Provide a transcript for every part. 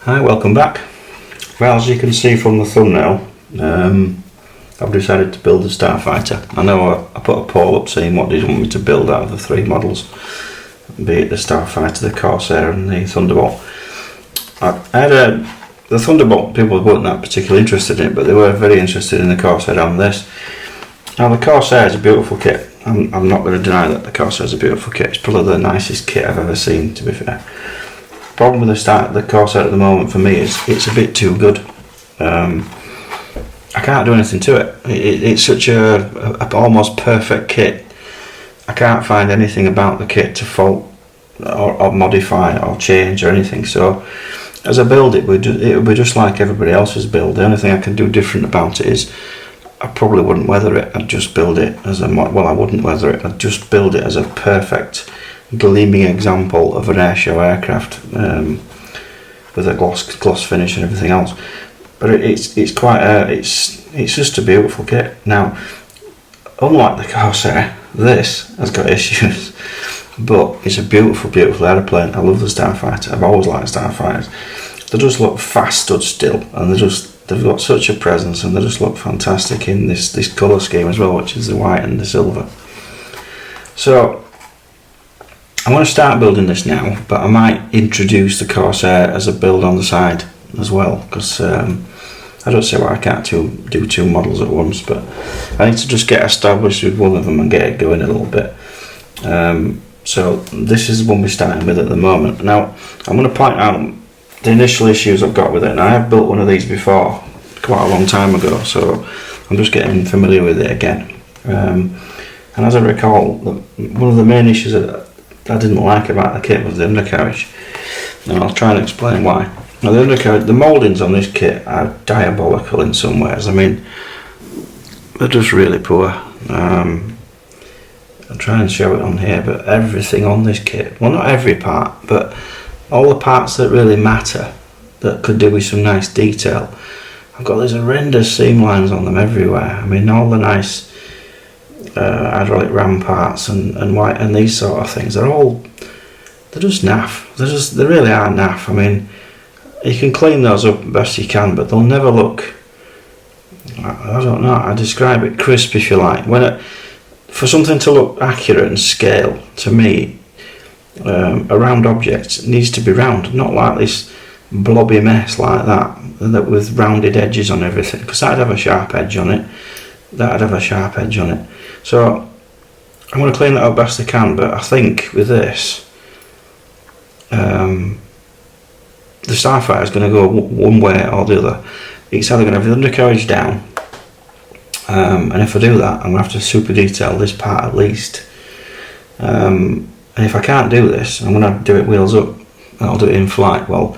Hi, welcome back. Well, as you can see from the thumbnail, I've decided to build a Starfighter. I know I put a poll up saying what did you want me to build out of the three models, be it the Starfighter, the Corsair and the Thunderbolt. The Thunderbolt, people weren't that particularly interested in it, but they were very interested in the Corsair on this. Now the Corsair is a beautiful kit. I'm not going to deny that the Corsair is a beautiful kit. It's probably the nicest kit I've ever seen, to be fair. The problem with the Corsair at the moment for me is it's a bit too good. I can't do anything to it. It's such a almost perfect kit. I can't find anything about the kit to fault or modify or change or anything. So as I build it would be just like everybody else's build. The only thing I can do different about it is I probably wouldn't weather it. I'd just build it as I wouldn't weather it. I'd just build it as a perfect gleaming example of an airshow aircraft with a gloss finish and everything else. But it's just a beautiful kit. Now, unlike the Corsair, this has got issues, but it's a beautiful aeroplane. I love the Starfighter. I've always liked Starfighters. They just look fast stood still, and they've got such a presence, and they just look fantastic in this colour scheme as well, which is the white and the silver. So I'm going to start building this now, but I might introduce the Corsair as a build on the side as well, because I don't see why I can't do two models at once, but I need to just get established with one of them and get it going a little bit. So this is the one we're starting with at the moment. Now I'm going to point out the initial issues I've got with it. Now I have built one of these before, quite a long time ago, so I'm just getting familiar with it again. And as I recall, one of the main issues that I didn't like about the kit was the undercarriage. And I'll try and explain why. Now the undercarriage, the mouldings on this kit are diabolical in some ways. I mean, they're just really poor. I'll try and show it on here, but everything on this kit, well, not every part, but all the parts that really matter, that could do with some nice detail, I've got these horrendous seam lines on them everywhere. I mean, all the nice hydraulic ram parts and white and these sort of things, they're just naff. They really are naff. I mean, you can clean those up best you can, but they'll never look, I don't know, I describe it crisp if you like. For something to look accurate and scale, to me, a round object needs to be round, not like this blobby mess like that with rounded edges on everything, because that'd have a sharp edge on it. So I'm going to clean that up best I can, but I think with this, the Starfighter is going to go one way or the other. It's either going to have the undercarriage down, and if I do that, I'm going to have to super detail this part at least. And if I can't do this, I'm going to do it wheels up, and I'll do it in flight. Well,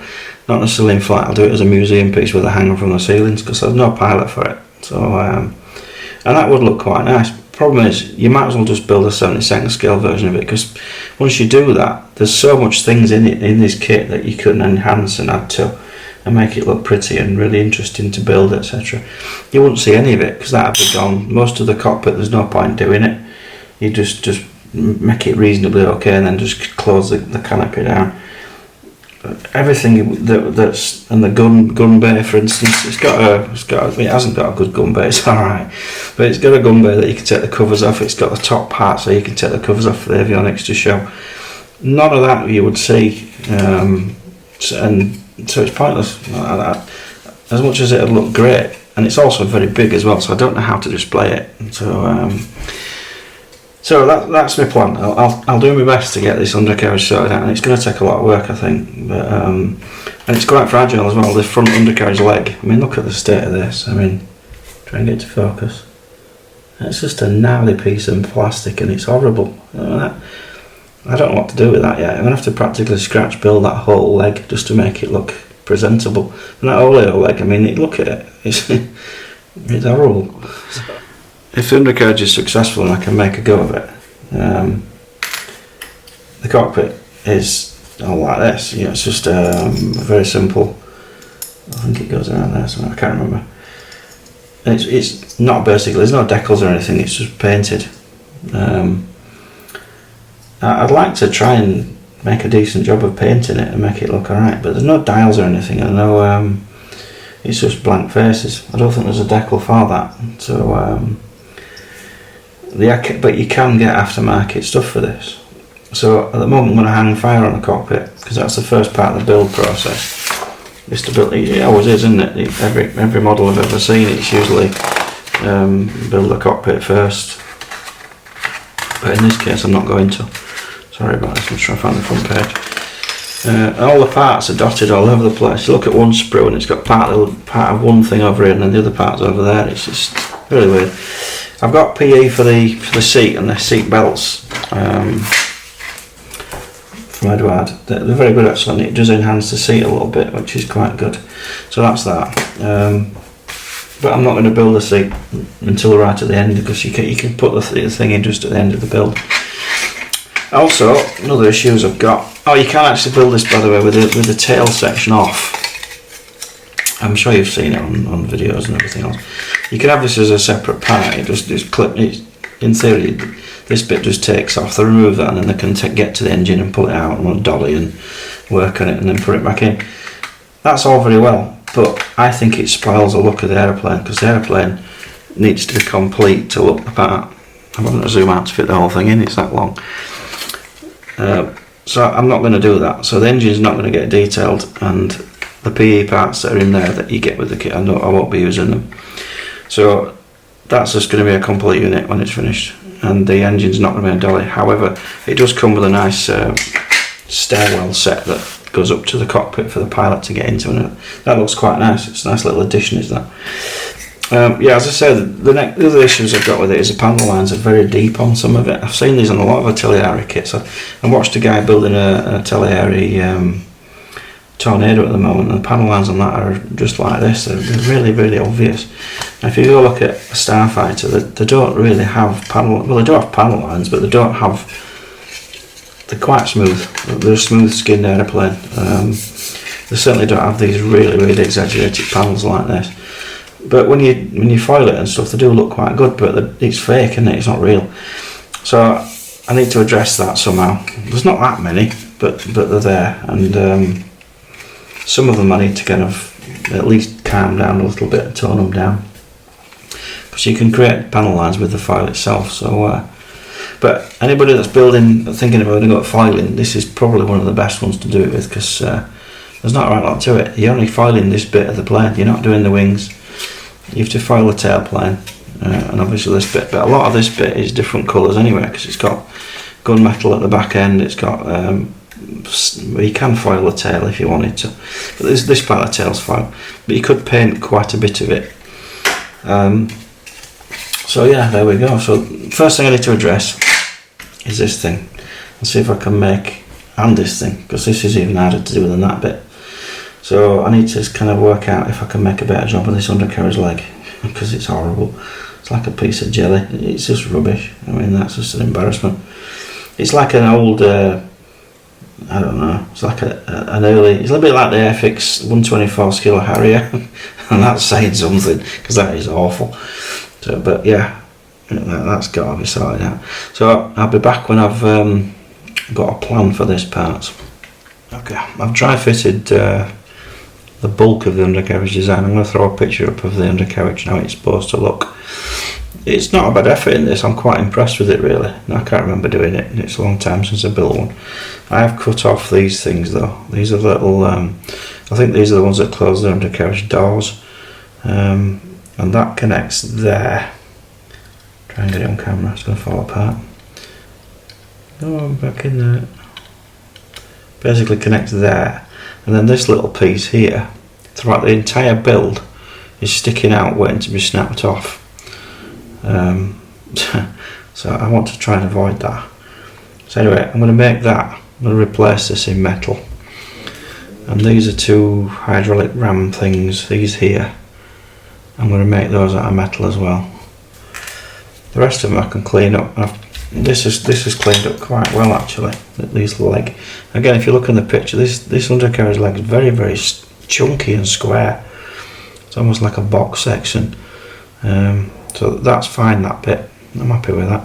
not necessarily in flight, I'll do it as a museum piece with a hanger from the ceilings, because there's no pilot for it. So, and that would look quite nice. Problem is, you might as well just build a 72nd scale version of it, because once you do that, there's so much things in this kit that you can enhance and add to and make it look pretty and really interesting to build, etc. You wouldn't see any of it because that'd be gone. Most of the cockpit, there's no point doing it. You just make it reasonably okay and then just close the canopy down. Everything that's and the gun bay, for instance, it hasn't got a good gun bay, it's alright, but it's got a gun bay that you can take the covers off. It's got the top part so you can take the covers off for the avionics to show. None of that you would see, and so it's pointless. As much as it'll look great, and it's also very big as well, so I don't know how to display it. So that's my plan. I'll do my best to get this undercarriage sorted out, and it's going to take a lot of work, I think. But and it's quite fragile as well. The front undercarriage leg. I mean, look at the state of this. I mean, try and get to focus. It's just a gnarly piece of plastic, and it's horrible. I don't know what to do with that yet. I'm going to have to practically scratch build that whole leg just to make it look presentable. And that whole little leg. I mean, look at it. It's horrible. If the undercarriage is successful and I can make a go of it, the cockpit is all like this. You know, it's just very simple. I think it goes around there somewhere, I can't remember. It's not basically, there's no decals or anything, it's just painted. I'd like to try and make a decent job of painting it and make it look alright. But there's no dials or anything, and no, it's just blank faces. I don't think there's a decal for that. So, but you can get aftermarket stuff for this. So at the moment I'm going to hang fire on the cockpit, because that's the first part of the build process. It's to build, it always is, isn't it? Every model I've ever seen, it's usually build the cockpit first. But in this case I'm not going to. Sorry about this, I'm trying to find the front page. All the parts are dotted all over the place. You look at one sprue and it's got part of one thing over here and then the other part's over there. It's just really weird. I've got PE for the seat and the seat belts from Edward. They're very good actually, and it does enhance the seat a little bit, which is quite good. So that's that. But I'm not going to build the seat until right at the end, because you can put the thing in just at the end of the build. Also, another issues I've got. Oh, you can actually build this, by the way, with the tail section off. I'm sure you've seen it on videos and everything else. You can have this as a separate part. It just clip. In theory, this bit just takes off. They remove that, and then they can get to the engine and pull it out and dolly and work on it, and then put it back in. That's all very well, but I think it spoils the look of the aeroplane, because the aeroplane needs to be complete to look the part. I'm not going to zoom out to fit the whole thing in. It's that long. So I'm not going to do that. So the engine's not going to get detailed, and the PE parts that are in there that you get with the kit, I won't be using them. So that's just going to be a complete unit when it's finished, and the engine's not going to be a dolly. However, it does come with a nice stairwell set that goes up to the cockpit for the pilot to get into, and that looks quite nice. It's a nice little addition, is that? Yeah, as I said, the other issues I've got with it is the panel lines are very deep on some of it. I've seen these on a lot of Italeri kits. I watched a guy building an Italeri Tornado at the moment, and the panel lines on that are just like this. They're really, really obvious. Now, if you go look at a Starfighter, they don't really have panel. Well, they do have panel lines, but they don't have. They're quite smooth. They're a smooth-skinned aeroplane. They certainly don't have these really, really exaggerated panels like this. But when you foil it and stuff, they do look quite good. But it's fake, isn't it? It's not real. So I need to address that somehow. There's not that many, but they're there, and some of them I need to kind of at least calm down a little bit and tone them down, because you can create panel lines with the foil itself. So, but anybody that's thinking about doing foiling, this is probably one of the best ones to do it with, because there's not a right lot to it. You're only foiling this bit of the plane. You're not doing the wings. You have to foil the tailplane, and obviously this bit. But a lot of this bit is different colours anyway, because it's got gunmetal at the back end. It's got you can foil the tail if you wanted to, but this part of the tail's foil. But you could paint quite a bit of it. So yeah, there we go. So first thing I need to address is this thing, and see if I can make, and this thing, because this is even harder to do than that bit. So I need to kind of work out if I can make a better job of this undercarriage leg, because it's horrible. It's like a piece of jelly. It's just rubbish. I mean, that's just an embarrassment. It's like an old, I don't know, it's like an early, it's a little bit like the Airfix 124 Skiller Harrier, and that's saying something, because that is awful. So, but yeah, that's got to be sorted out. So I'll be back when I've got a plan for this part. Okay, I've dry fitted the bulk of the undercarriage design. I'm going to throw a picture up of the undercarriage now. It's supposed to look. It's not a bad effort in this. I'm quite impressed with it, really. I can't remember doing it. It's a long time since I built one. I have cut off these things though. These are little. I think these are the ones that close the undercarriage doors, and that connects there. Try and get it on camera. It's going to fall apart. No, I'm back in there. Basically connects there. And then this little piece here, throughout the entire build, is sticking out waiting to be snapped off. So I want to try and avoid that. So anyway, I'm going to make that. I'm going to replace this in metal. And these are two hydraulic ram things, these here. I'm going to make those out of metal as well. The rest of them I can clean up. This is cleaned up quite well actually. This leg. Again, if you look in the picture, this undercarriage leg is very, very chunky and square. It's almost like a box section. So that's fine, that bit. I'm happy with that.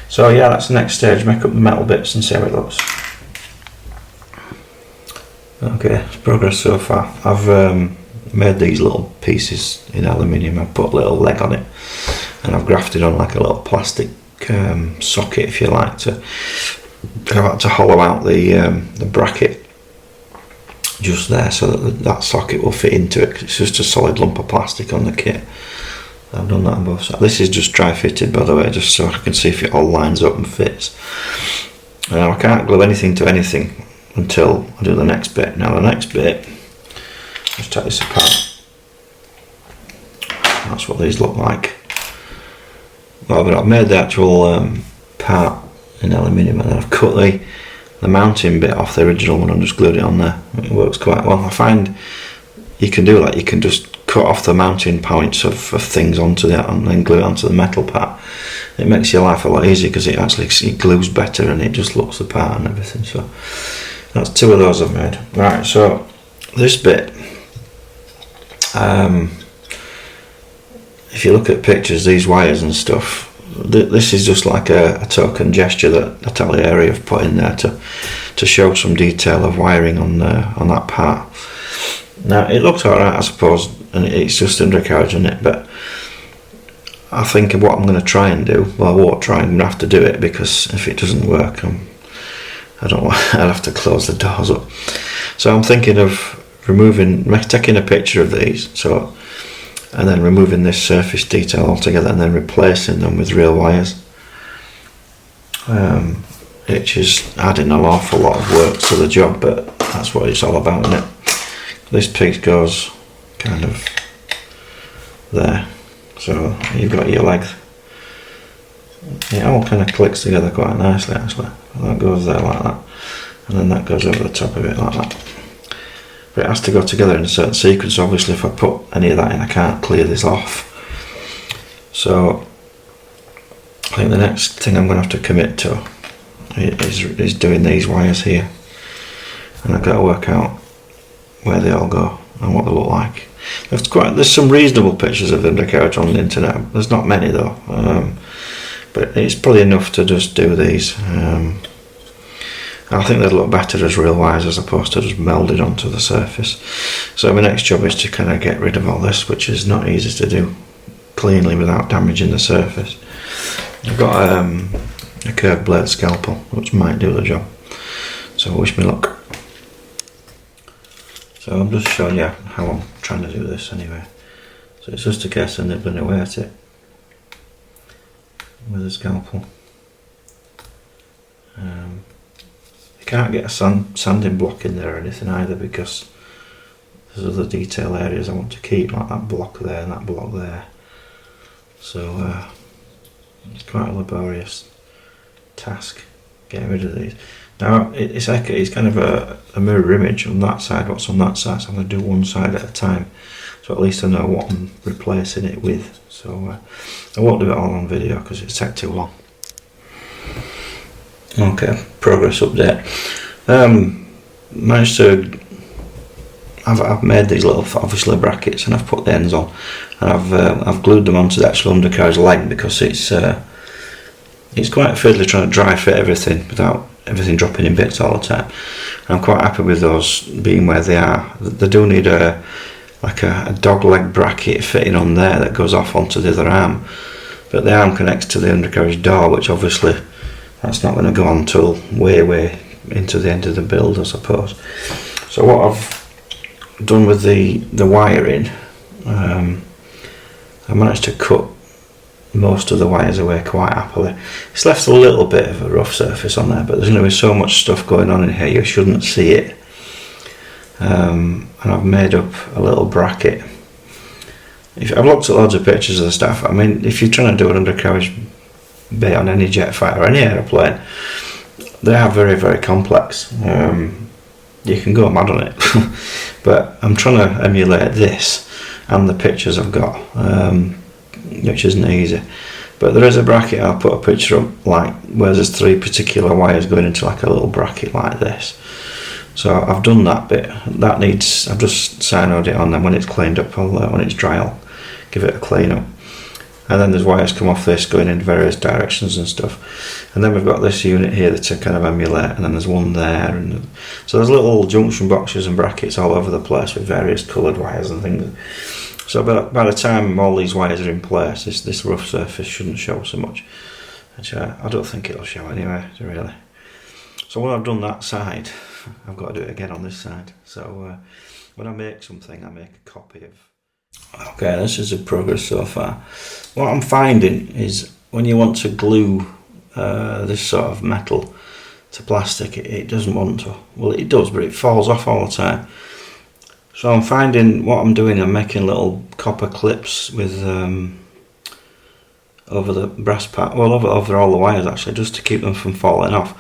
So yeah, that's the next stage. Make up the metal bits and see how it looks. Okay, it's progress so far. I've made these little pieces in aluminium. I've put a little leg on it, and I've grafted on like a little plastic socket, if you like, to hollow out the bracket just there, so that socket will fit into it. 'Cause it's just a solid lump of plastic on the kit. I've done that on both sides. This is just dry fitted, by the way, just so I can see if it all lines up and fits. Now I can't glue anything to anything until I do the next bit. Now the next bit, let's take this apart. That's what these look like. Well, but I've made the actual part in aluminium, and then I've cut the mounting bit off the original one and just glued it on there. It works quite well. I find you can do that. You can just cut off the mounting points of things onto that and then glue it onto the metal part. It makes your life a lot easier because it glues better and it just looks the part and everything. So that's 2 of those I've made. Right, so this bit, if you look at pictures, these wires and stuff, this is just like a token gesture that Italeri have put in there to show some detail of wiring on that part. Now it looks alright, I suppose, and it's just undercarriage in it, but I think what I'm going to try and do, well, I won't try, I'm going to have to do it, because if it doesn't work, I'll have to close the doors up. So I'm thinking of taking a picture of these, and then removing this surface detail altogether and then replacing them with real wires, which is adding an awful lot of work to the job, but that's what it's all about, isn't it? This piece goes kind of there, so you've got your legs. It all kind of clicks together quite nicely, actually. That goes there like that, and then that goes over the top of it like that. But it has to go together in a certain sequence. Obviously if I put any of that in, I can't clear this off. So I think the next thing I'm going to have to commit to is doing these wires here, and I've got to work out where they all go and what they look like. There's some reasonable pictures of the undercarriage on the internet. There's not many though, but it's probably enough to just do these. I think they'd look better as real wires as opposed to just melded onto the surface. So my next job is to kind of get rid of all this, which is not easy to do cleanly without damaging the surface. I've got a curved blade scalpel which might do the job, so wish me luck. So I'm just showing you how I'm trying to do this anyway. So it's just a case of nibbling away at it with a scalpel. You can't get a sanding block in there or anything either, because there's other detail areas I want to keep, like that block there and that block there. So it's quite a laborious task getting rid of these. Now it's kind of a mirror image on that side, what's on that side, so I'm going to do one side at a time, so at least I know what I'm replacing it with. So I won't do it all on video because it'll take too long. Okay, progress update. Managed to, I've made these little, obviously, brackets, and I've put the ends on, and I've glued them onto the actual undercarriage leg, because it's quite fiddly trying to dry fit everything without everything dropping in bits all the time. And I'm quite happy with those being where they are. They do need a dog leg bracket fitting on there that goes off onto the other arm, but the arm connects to the undercarriage door, which obviously that's not going to go on till way into the end of the build, I suppose. So what I've done with the wiring, I managed to cut most of the wires away quite happily. It's left a little bit of a rough surface on there, but there's going to be so much stuff going on in here you shouldn't see it. And I've made up a little bracket. I've looked at loads of pictures of the stuff. I mean, if you're trying to do an undercarriage bay on any jet fighter or any aeroplane, they are very, very complex. You can go mad on it. But I'm trying to emulate this and the pictures I've got, which isn't easy. But there is a bracket, I'll put a picture up, like where there's 3 particular wires going into like a little bracket like this. So I've done that bit. That needs, I've just cyanoed it on, then when it's cleaned up, when it's dry, I'll give it a clean up. and then there's wires come off this going in various directions and stuff. And then we've got this unit here that to kind of emulate, and then there's one there, and so there's little junction boxes and brackets all over the place with various coloured wires and things. So by the time all these wires are in place, this rough surface shouldn't show so much. Which I don't think it'll show anyway, really. So when I've done that side, I've got to do it again on this side. So when I make something, I make a copy of. Okay, this is the progress so far. What I'm finding is when you want to glue this sort of metal to plastic, it doesn't want to. Well, it does, but it falls off all the time. So I'm finding what I'm doing, I'm making little copper clips with over the brass part, well over all the wires actually, just to keep them from falling off.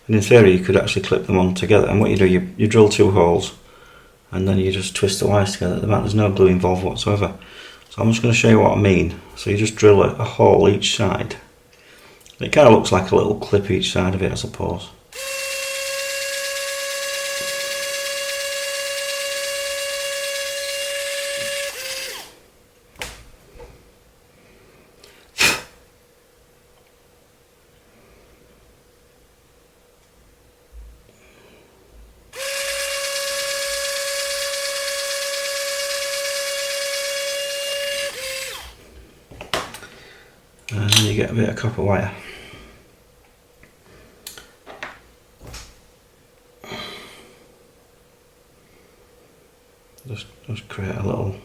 And in theory you could actually clip them on together, and what you do, you drill 2 holes and then you just twist the wires together at the back. There's no glue involved whatsoever. So I'm just going to show you what I mean. So you just drill a hole each side. It kind of looks like a little clip each side of it, I suppose. And then you get a bit of copper wire. Just create a little,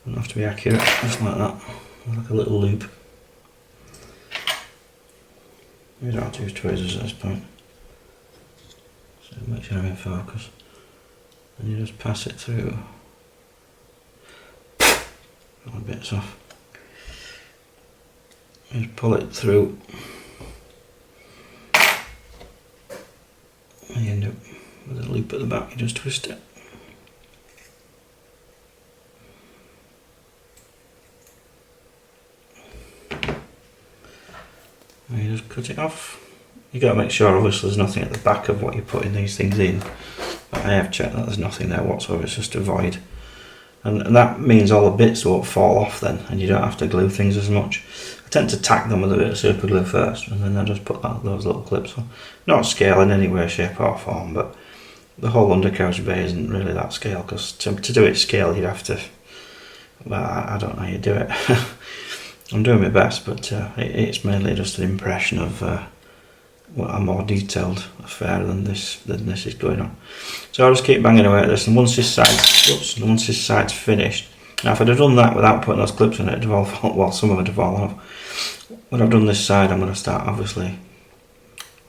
doesn't have to be accurate, just like that, like a little loop. You don't have to use tweezers at this point, so make sure I'm in focus. And you just pass it through. All the bits off. Just pull it through. And you end up with a loop at the back, you just twist it. And you just cut it off. You got to make sure obviously there's nothing at the back of what you're putting these things in. But I have checked that there's nothing there whatsoever, it's just a void. And that means all the bits won't fall off then, and you don't have to glue things as much. I tend to tack them with a bit of super glue first, and then I just put those little clips on. Not scale in any way, shape or form, but the whole undercarriage bay isn't really that scale, because to do it scale you'd have to, well, I don't know how you do it. I'm doing my best, but it's mainly just an impression of a more detailed affair than this is going on. So I'll just keep banging away at this, and once this side's finished. Now if I'd have done that without putting those clips on it, it'd have all, well, some of it would have fallen off. When I've done this side, I'm going to start, obviously,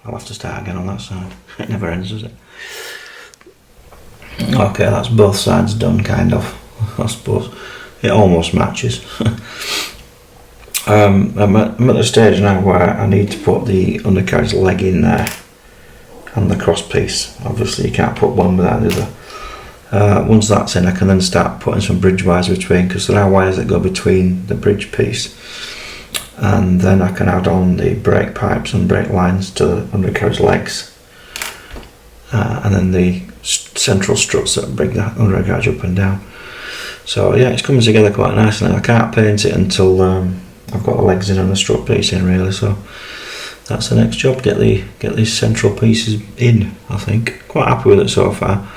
I'll have to start again on that side. It never ends, does it? Okay, that's both sides done, kind of, I suppose. It almost matches. I'm at the stage now where I need to put the undercarriage leg in there and the cross piece. Obviously you can't put one without the other. Once that's in, I can then start putting some bridge wires between, because there are wires that go between the bridge piece, and then I can add on the brake pipes and brake lines to the undercarriage legs, and then the central struts that bring that undercarriage up and down. So yeah, it's coming together quite nicely. I can't paint it until I've got the legs in and the strut piece in, really, so that's the next job, get these central pieces in. I think quite happy with it so far.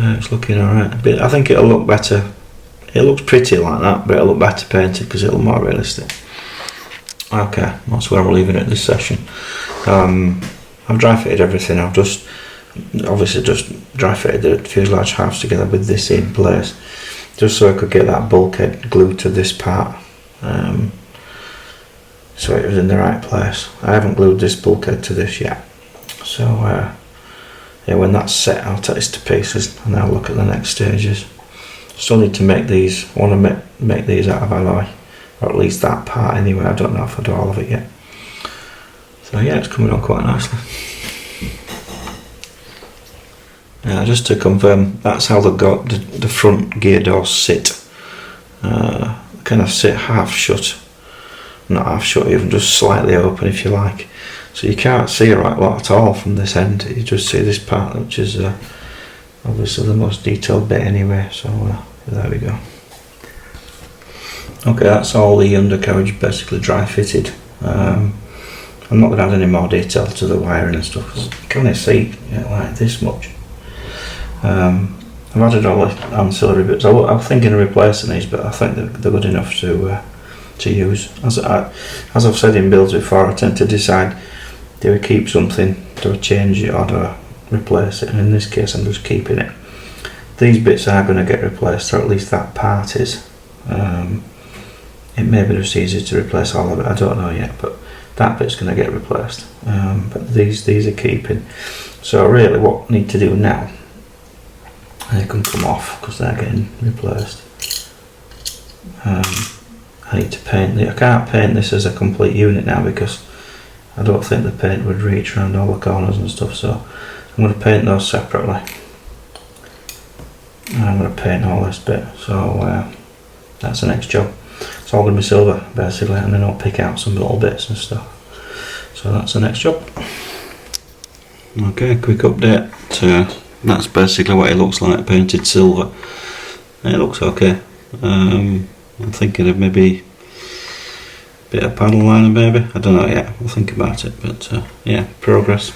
It's looking alright, but I think it'll look better. It looks pretty like that, but it'll look better painted because it'll more realistic. Okay, that's where we're leaving it this session. I've dry fitted everything. I've just dry fitted the fuselage halves together with this in place, just so I could get that bulkhead glued to this part. So it was in the right place. I haven't glued this bulkhead to this yet, so yeah, when that's set I'll take this to pieces and I'll look at the next stages. Still need to make these. I want to make these out of alloy, or at least that part anyway. I don't know if I'll do all of it yet. So yeah, it's coming on quite nicely. Just to confirm, that's how the front gear doors sit. Kind of sit half shut, not half shut, even just slightly open if you like, so you can't see a right lot at all from this end. You just see this part, which is obviously the most detailed bit anyway. So there we go. Okay, that's all the undercarriage basically dry fitted. I'm not going to add any more detail to the wiring and stuff, because you can only see like this much. I've added all the ancillary bits. I'm thinking of replacing these, but I think they're good enough to use. As I've said in builds before, I tend to decide, do I keep something, do I change it, or do I replace it? And in this case I'm just keeping it. These bits are going to get replaced, or at least that part is. It may be just easier to replace all of it, I don't know yet, but that bit's going to get replaced. But these are keeping. So really what I need to do now, they can come off because they're getting replaced. I need to paint I can't paint this as a complete unit now because I don't think the paint would reach around all the corners and stuff, so I'm going to paint those separately. And I'm going to paint all this bit, so that's the next job. It's all going to be silver basically, and then I'll pick out some little bits and stuff. So that's the next job. Okay, quick update. That's basically what it looks like painted silver. It looks okay. I'm thinking of maybe a bit of panel liner maybe, I don't know yet, we'll think about it, but yeah, progress.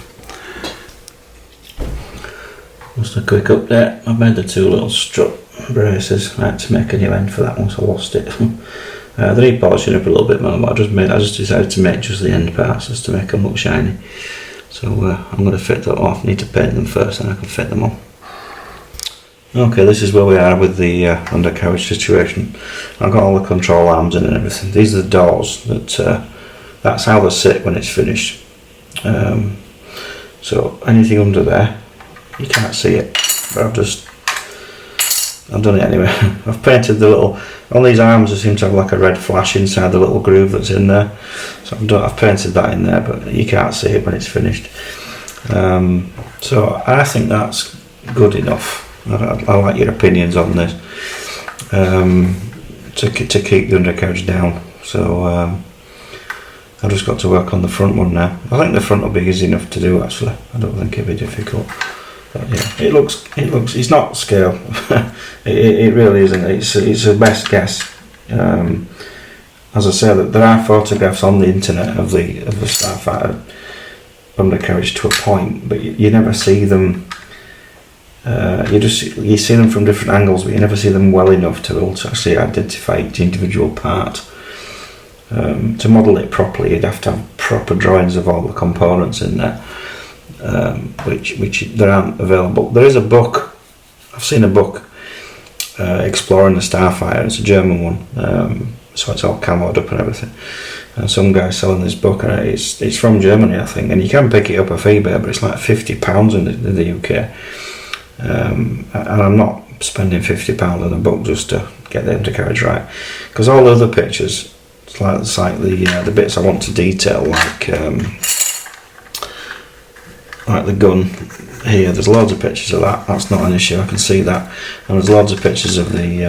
Just a quick update, I've made the two little strut braces. I had to make a new end for that one, so I lost it. They need polishing up a little bit more, but I just decided to make just the end parts just to make them look shiny. So I'm going to fit that off. Need to paint them first and I can fit them on. Okay, this is where we are with the undercarriage situation. I've got all the control arms in and everything. These are the doors that's how they sit when it's finished. So anything under there, you can't see it, but I've done it anyway. I've painted the little, on these arms they seem to have like a red flash inside the little groove that's in there, so I've painted that in there, but you can't see it when it's finished. So I think that's good enough. I like your opinions on this, to keep the undercarriage down. So I've just got to work on the front one now. I think the front will be easy enough to do actually. I don't think it'll be difficult. But yeah, it looks. It's not scale. it really isn't. It's a best guess. As I said, there are photographs on the internet of the Starfighter undercarriage to a point, but you never see them. You see them from different angles, but you never see them well enough to actually identify each individual part. To model it properly, you'd have to have proper drawings of all the components in there. Which there aren't available. There is a book, I've seen a book exploring the Starfighter. It's a German one, so it's all camoed up and everything, and some guy's selling this book, and it's from Germany I think, and you can pick it up off eBay, but it's like £50 in the UK, and I'm not spending £50 on a book just to get the undercarriage right, because all the other pictures, it's like the bits I want to detail, like the gun here, there's loads of pictures of that's not an issue, I can see that, and there's loads of pictures of the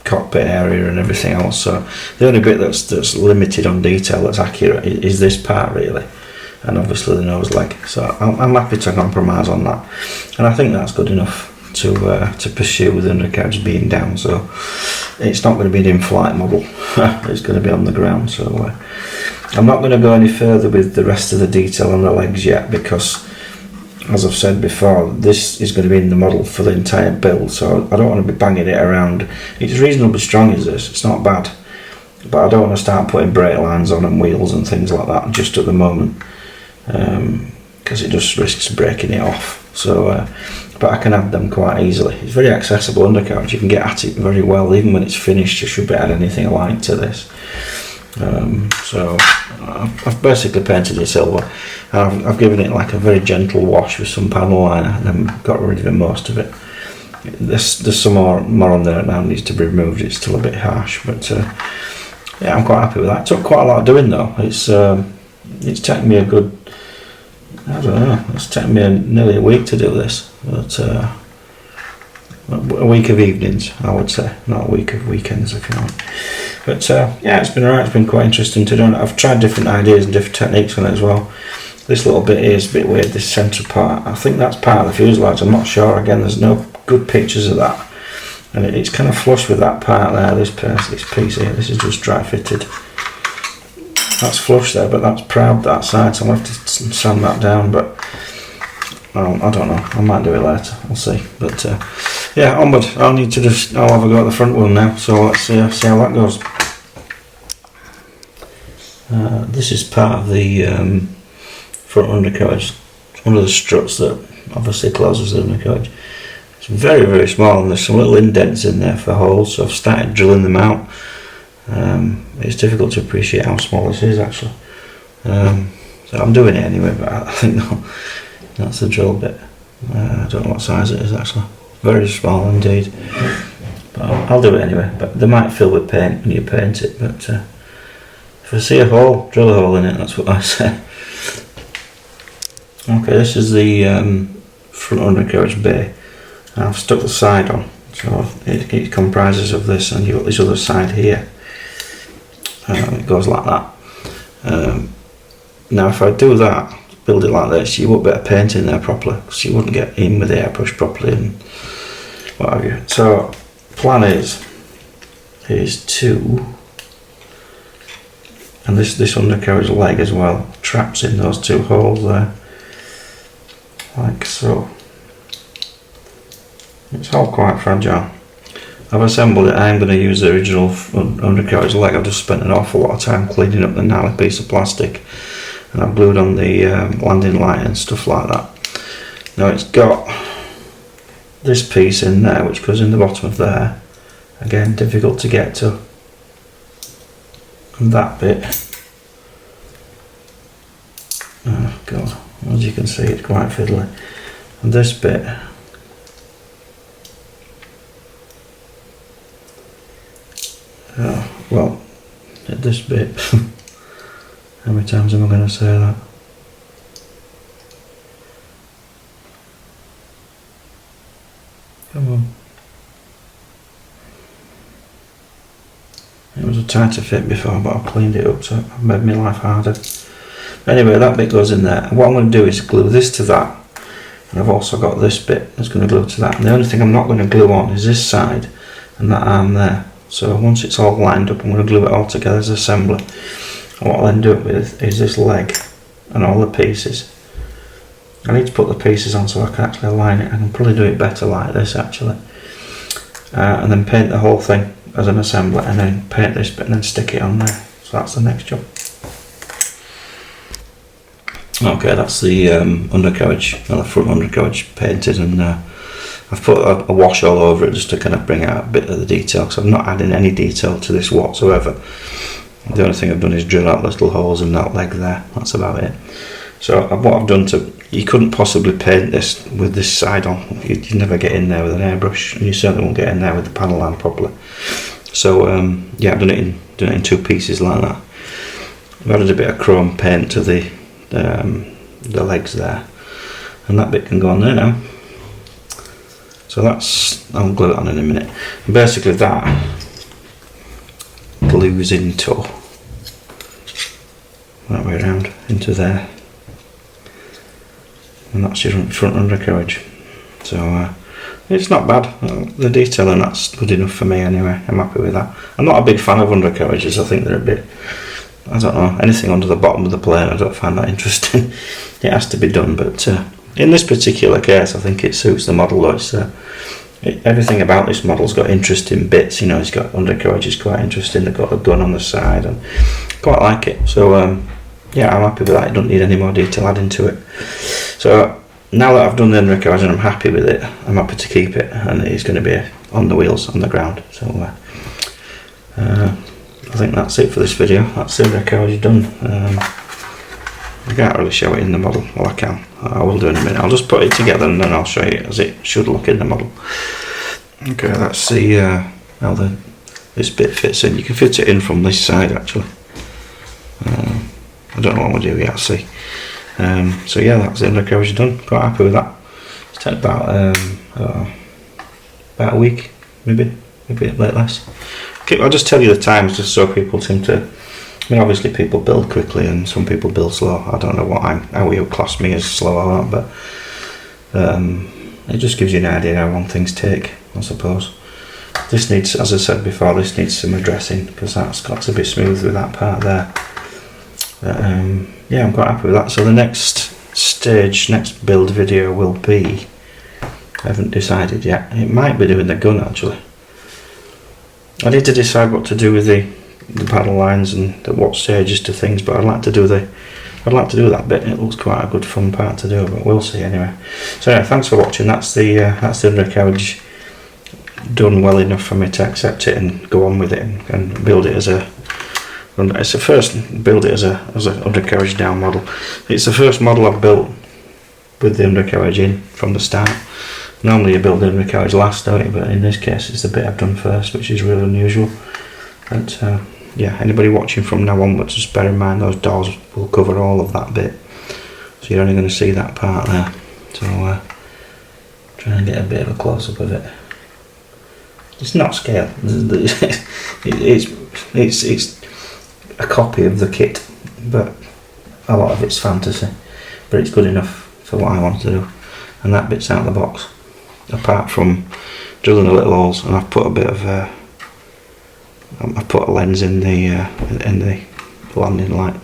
cockpit area and everything else, so the only bit that's limited on detail that's accurate is this part really, and obviously the nose leg, so I'm happy to compromise on that, and I think that's good enough to pursue the undercarriage being down, so it's not going to be an in-flight model. It's going to be on the ground, so I'm not going to go any further with the rest of the detail on the legs yet, because as I've said before, this is going to be in the model for the entire build, so I don't want to be banging it around. It's reasonably strong as this, it's not bad, but I don't want to start putting brake lines on and wheels and things like that just at the moment, because it just risks breaking it off. So but I can add them quite easily. It's very accessible undercarriage, you can get at it very well. Even when it's finished you should be adding anything alike to this. So I've basically painted it silver. I've given it like a very gentle wash with some panel liner and then got rid of most of it. There's some more on there that now needs to be removed. It's still a bit harsh, but yeah, I'm quite happy with that. It took quite a lot of doing though. It's taken me a good, I don't know, it's taken me nearly a week to do this, but a week of evenings I would say, not a week of weekends if you want. But yeah, it's been alright, it's been quite interesting to do. I've tried different ideas and different techniques on it as well. This little bit here is a bit weird, this centre part. I think that's part of the fuselage, I'm not sure. Again, there's no good pictures of that. and it's kind of flush with that part there. This piece here, this is just dry fitted. That's flush there, but that's proud that side, so I'll have to sand that down. But I don't know. I might do it later. We'll see. But yeah, onward. I'll have a go at the front one now. So let's see how that goes. This is part of the front undercarriage. It's one of the struts that obviously closes the undercarriage. It's very, very small, and there's some little indents in there for holes, so I've started drilling them out. It's difficult to appreciate how small this is actually. So I'm doing it anyway, but I think that's the drill bit. I don't know what size it is actually. Very small indeed. But I'll do it anyway. But they might fill with paint when you paint it, but if I see a hole, drill a hole in it, that's what I say. Okay, this is the front undercarriage bay. I've stuck the side on, so it comprises of this, and you've got this other side here. It goes like that. Now if I do that, build it like this, you won't be able to paint in there properly, because you wouldn't get in with the airbrush properly and what have you. So plan is to, and this undercarriage leg as well traps in those two holes there, like so. It's all quite fragile. I've assembled it. I'm going to use the original undercarriage leg. I've just spent an awful lot of time cleaning up the gnarly piece of plastic, and I've glued on the landing light and stuff like that. Now it's got this piece in there which goes in the bottom of there. Again, difficult to get to. And that bit, oh god, as you can see it's quite fiddly. And this bit, well, this bit, how many times am I going to say that? Come on. It was a tighter fit before, but I've cleaned it up, so I've made my life harder. Anyway, that bit goes in there. And what I'm going to do is glue this to that. And I've also got this bit that's going to glue to that. And the only thing I'm not going to glue on is this side and that arm there. So once it's all lined up, I'm going to glue it all together as assembly. And what I'll end up with is this leg and all the pieces. I need to put the pieces on so I can actually align it. I can probably do it better like this actually. And then paint the whole thing as an assembly, and then paint this bit and then stick it on there. So that's the next job. Okay, that's the undercarriage, well, the front undercarriage painted, and I've put a wash all over it just to kind of bring out a bit of the detail, because I'm not adding any detail to this whatsoever. The only thing I've done is drill out little holes in that leg there. That's about it. So what I've done you couldn't possibly paint this with this side on. You'd never get in there with an airbrush, and you certainly won't get in there with the panel line properly. So yeah, I've done it in two pieces like that. I've added a bit of chrome paint to the legs there, and that bit can go on there now. So I'll glue it on in a minute. And basically that glues into that way around into there, and that's your front undercarriage. So it's not bad. The detail and that's good enough for me anyway. I'm happy with that. I'm not a big fan of undercarriages. I think they're a bit, I don't know, anything under the bottom of the plane I don't find that interesting. It has to be done, but in this particular case I think it suits the model though. It's, everything about this model's got interesting bits, you know. It's got undercarriage is quite interesting, they've got a gun on the side and quite like it. So yeah, I'm happy with that. It doesn't need any more detail adding to it. So now that I've done the undercarriage and I'm happy with it, I'm happy to keep it, and it's going to be on the wheels on the ground. So I think that's it for this video. That's the undercarriage done. I can't really show it in the model. Well, I can. I will do in a minute. I'll just put it together and then I'll show you as it should look in the model. Okay, let's see how this bit fits in. You can fit it in from this side actually. I don't know what we'll do yet, I'll see. So yeah, that's the undercarriage done. Quite happy with that. It's taken about a week, maybe a bit less. Okay, I'll just tell you the times just so people seem to. I mean, obviously people build quickly and some people build slow. I don't know how you class me as slow or not, but it just gives you an idea how long things take, I suppose. This needs, as I said before, this needs some addressing, because that's got to be smooth with that part there. Yeah, I'm quite happy with that. So the next stage, next build video will be, I haven't decided yet, it might be doing the gun actually. I need to decide what to do with the paddle lines and what stages to things, but I'd like to do that bit. It looks quite a good fun part to do, but we'll see anyway. So yeah, thanks for watching. That's the undercarriage done well enough for me to accept it and go on with it and build it as a. It's the first build it as a undercarriage down model. It's the first model I've built with the undercarriage in from the start. Normally you build the undercarriage last, don't you? But in this case, it's the bit I've done first, which is really unusual. But yeah, anybody watching from now onwards, just bear in mind those doors will cover all of that bit, so you're only going to see that part there. So try and get a bit of a close up of it. It's not scale. It's a copy of the kit, but a lot of it's fantasy. But it's good enough for what I want to do, and that bit's out of the box. Apart from drilling the little holes, and I've put a bit of I've put a lens in the landing light.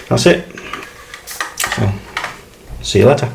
That's it. So see you later.